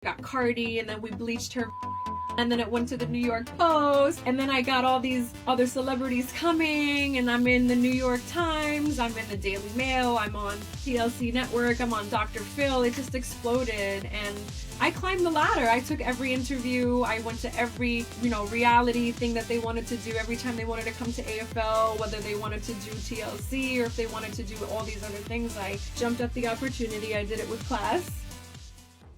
got Cardi, and then we bleached her, and then it went to the New York Post, and then I got all these other celebrities coming, and I'm in the New York Times, I'm in the Daily Mail, I'm on TLC Network, I'm on Dr. Phil. It just exploded, and I climbed the ladder. I took every interview, I went to every, reality thing that they wanted to do every time they wanted to come to AFL, whether they wanted to do TLC or if they wanted to do all these other things. I jumped at the opportunity, I did it with class.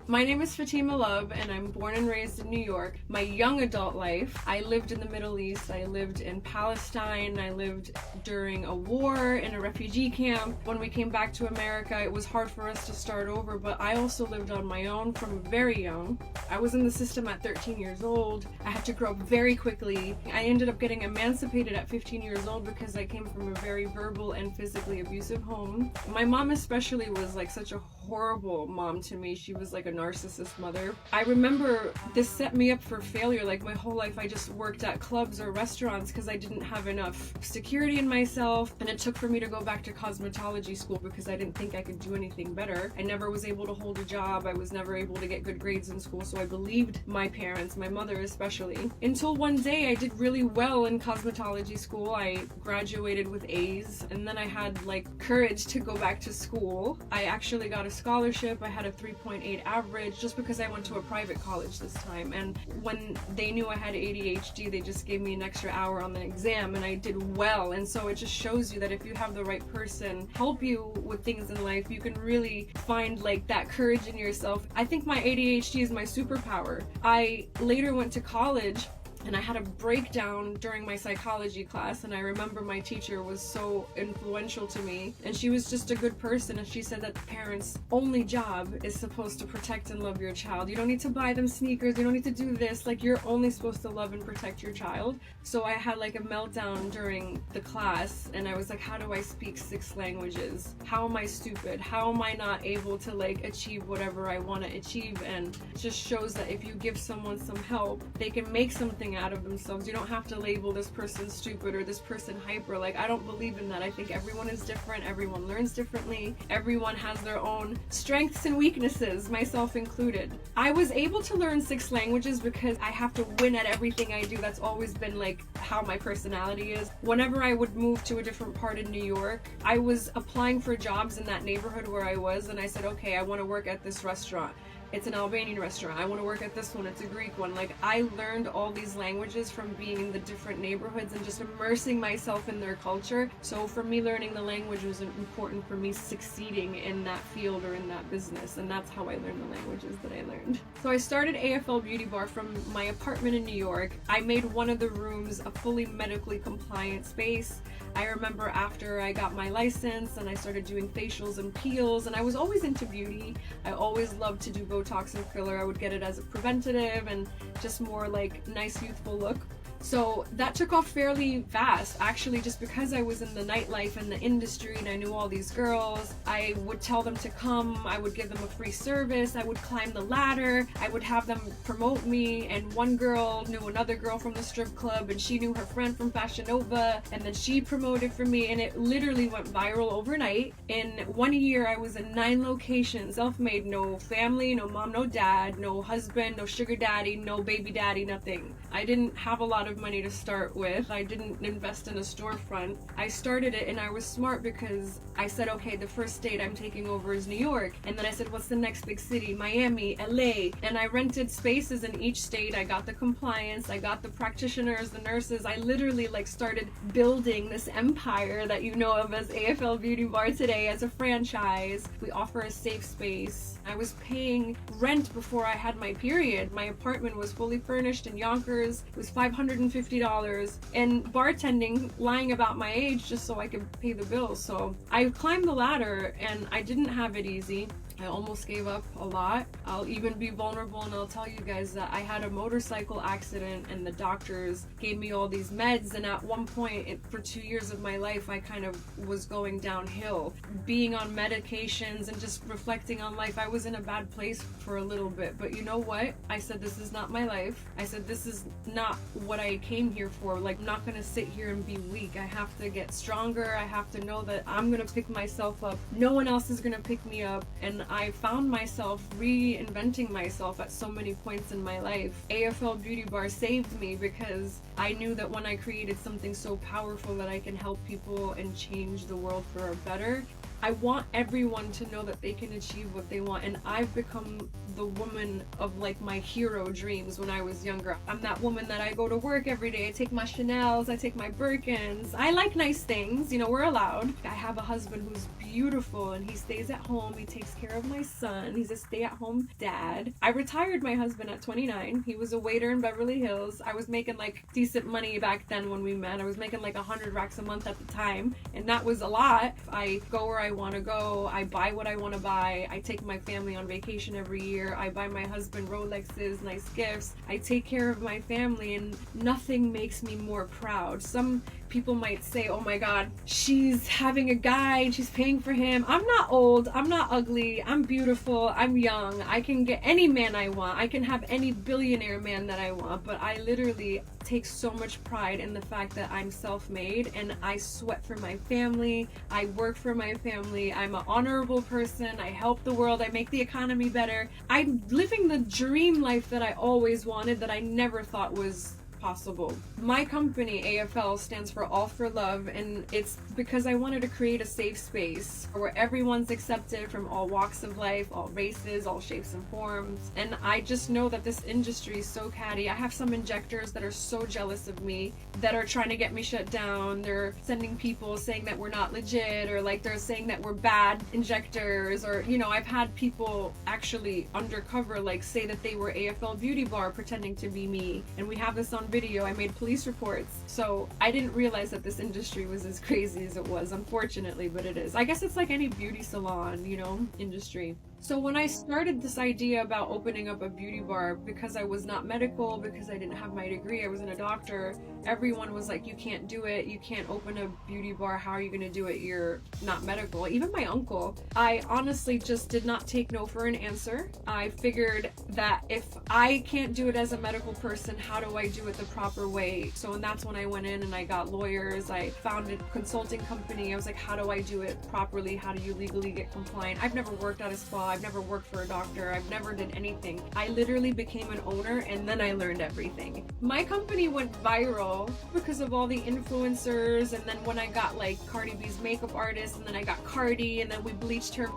My name is Fatima Love, and I'm born and raised in New York. My young adult life, I lived in the Middle East. I lived in Palestine. I lived during a war in a refugee camp. When we came back to America, it was hard for us to start over, but I also lived on my own from very young. I was in the system at 13 years old. I had to grow up very quickly. I ended up getting emancipated at 15 years old because I came from a very verbal and physically abusive home. My mom especially was like such a horrible mom to me. She was like a narcissist mother. I remember this set me up for failure. Like my whole life I just worked at clubs or restaurants because I didn't have enough security in myself, and it took for me to go back to cosmetology school because I didn't think I could do anything better. I never was able to hold a job. I was never able to get good grades in school, so I believed my parents, my mother especially, until one day I did really well in cosmetology school. I graduated with A's, and then I had like courage to go back to school. I actually got a scholarship. I had a 3.8 average just because I went to a private college this time, and when they knew I had ADHD, they just gave me an extra hour on the exam, and I did well. And so it just shows you that if you have the right person help you with things in life, you can really find like that courage in yourself. I think my ADHD is my superpower. I later went to college and I had a breakdown during my psychology class, and I remember my teacher was so influential to me, and she was just a good person, and she said that the parents' only job is supposed to protect and love your child. You don't need to buy them sneakers, you don't need to do this, like you're only supposed to love and protect your child. So I had like a meltdown during the class, and I was like, how do I speak 6 languages? How am I stupid? How am I not able to like achieve whatever I want to achieve? And it just shows that if you give someone some help, they can make something out of themselves. You don't have to label this person stupid or this person hyper. Like, I don't believe in that. I think everyone is different, everyone learns differently, everyone has their own strengths and weaknesses, myself included. I was able to learn 6 languages because I have to win at everything I do. That's always been like how my personality is. Whenever I would move to a different part in New York, I was applying for jobs in that neighborhood where I was, and I said, okay, I want to work at this restaurant. It's an Albanian restaurant. I want to work at this one. It's a Greek one. Like, I learned all these languages from being in the different neighborhoods and just immersing myself in their culture. So for me, learning the language was important for me succeeding in that field or in that business. And that's how I learned the languages that I learned. So I started AFL Beauty Bar from my apartment in New York. I made one of the rooms a fully medically compliant space. I remember after I got my license and I started doing facials and peels, and I was always into beauty. I always loved to do Botox and filler. I would get it as a preventative and just more like nice youthful look. So that took off fairly fast, actually, just because I was in the nightlife and the industry and I knew all these girls. I would tell them to come, I would give them a free service, I would climb the ladder, I would have them promote me, and one girl knew another girl from the strip club, and she knew her friend from Fashion Nova, and then she promoted for me, and it literally went viral overnight. In 1 year, I was in 9 locations, self-made, no family, no mom, no dad, no husband, no sugar daddy, no baby daddy, nothing. I didn't have a lot of money to start with. I didn't invest in a storefront. I started it, and I was smart because I said, okay, the first state I'm taking over is New York. And then I said, what's the next big city? Miami, LA. And I rented spaces in each state. I got the compliance. I got the practitioners, the nurses. I literally like started building this empire that you know of as AFL Beauty Bar today as a franchise. We offer a safe space. I was paying rent before I had my period. My apartment was fully furnished in Yonkers. It was $550, and bartending, lying about my age just so I could pay the bills. So I climbed the ladder, and I didn't have it easy. I almost gave up a lot. I'll even be vulnerable, and I'll tell you guys that I had a motorcycle accident, and the doctors gave me all these meds, and at one point for 2 years of my life I kind of was going downhill. Being on medications and just reflecting on life, I was in a bad place for a little bit. But you know what? I said, this is not my life. I said, this is not what I came here for. Like, I'm not gonna sit here and be weak. I have to get stronger. I have to know that I'm gonna pick myself up. No one else is gonna pick me up, and I found myself reinventing myself at so many points in my life. AFL Beauty Bar saved me because I knew that when I created something so powerful that I can help people and change the world for a better, I want everyone to know that they can achieve what they want. And I've become the woman of like my hero dreams when I was younger. I'm that woman that I go to work every day. I take my Chanels, I take my Birkins. I like nice things, you know, we're allowed. I have a husband who's beautiful and he stays at home. He takes care of my son. He's a stay-at-home dad. I retired my husband at 29. He was a waiter in Beverly Hills. I was making like decent money back then when we met. I was making like 100 racks a month at the time, and that was a lot. I go where I want to go. I buy what I want to buy. I take my family on vacation every year. I buy my husband Rolexes, nice gifts. I take care of my family, and nothing makes me more proud. Some people might say, oh my god, she's having a guy and she's paying for him. I'm not old, I'm not ugly, I'm beautiful, I'm young. I can get any man I want. I can have any billionaire man that I want, but I literally take so much pride in the fact that I'm self-made and I sweat for my family. I work for my family. I'm an honorable person. I help the world. I make the economy better. I'm living the dream life that I always wanted, that I never thought was possible. My company, AFL, stands for All for Love, and it's because I wanted to create a safe space where everyone's accepted from all walks of life, all races, all shapes and forms. And I just know that this industry is so catty. I have some injectors that are so jealous of me, that are trying to get me shut down. They're sending people saying that we're not legit, or like they're saying that we're bad injectors, or, you know, I've had people actually undercover like say that they were AFL Beauty Bar pretending to be me, and we have this on video. I made police reports. So I didn't realize that this industry was as crazy as it was, unfortunately, but it is. I guess it's like any beauty salon, you know, industry. So when I started this idea about opening up a beauty bar, because I was not medical, because I didn't have my degree, I wasn't a doctor, everyone was like, you can't do it, you can't open a beauty bar, how are you gonna do it, you're not medical. Even my uncle. I honestly just did not take no for an answer. I figured that if I can't do it as a medical person, how do I do it the proper way? So, and that's when I went in and I got lawyers, I founded a consulting company. I was like, how do I do it properly? How do you legally get compliant? I've never worked at a spa, I've never worked for a doctor, I've never did anything. I literally became an owner and then I learned everything. My company went viral because of all the influencers, and then when I got like Cardi B's makeup artist, and then I got Cardi, and then we bleached her,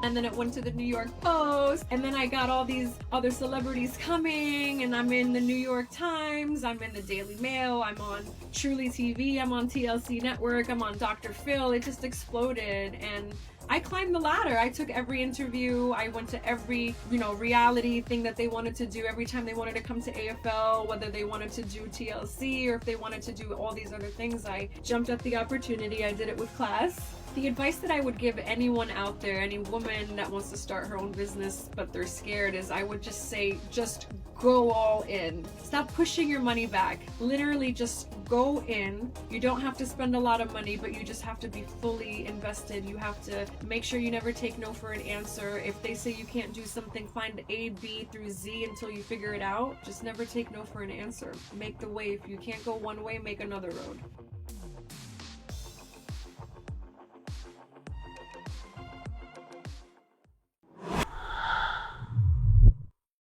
and then it went to the New York Post, and then I got all these other celebrities coming, and I'm in the New York Times, I'm in the Daily Mail, I'm on Truly TV, I'm on TLC Network, I'm on Dr. Phil. It just exploded, and I climbed the ladder. I took every interview. I went to every, you know, reality thing that they wanted to do. Every time they wanted to come to AFL, whether they wanted to do TLC or if they wanted to do all these other things, I jumped at the opportunity. I did it with class. The advice that I would give anyone out there, any woman that wants to start her own business but they're scared, is I would just say, just go all in. Stop pushing your money back. Literally just go in. You don't have to spend a lot of money, but you just have to be fully invested. You have to make sure you never take no for an answer. If they say you can't do something, find A, B through Z until you figure it out. Just never take no for an answer. Make the way. If you can't go one way, make another road.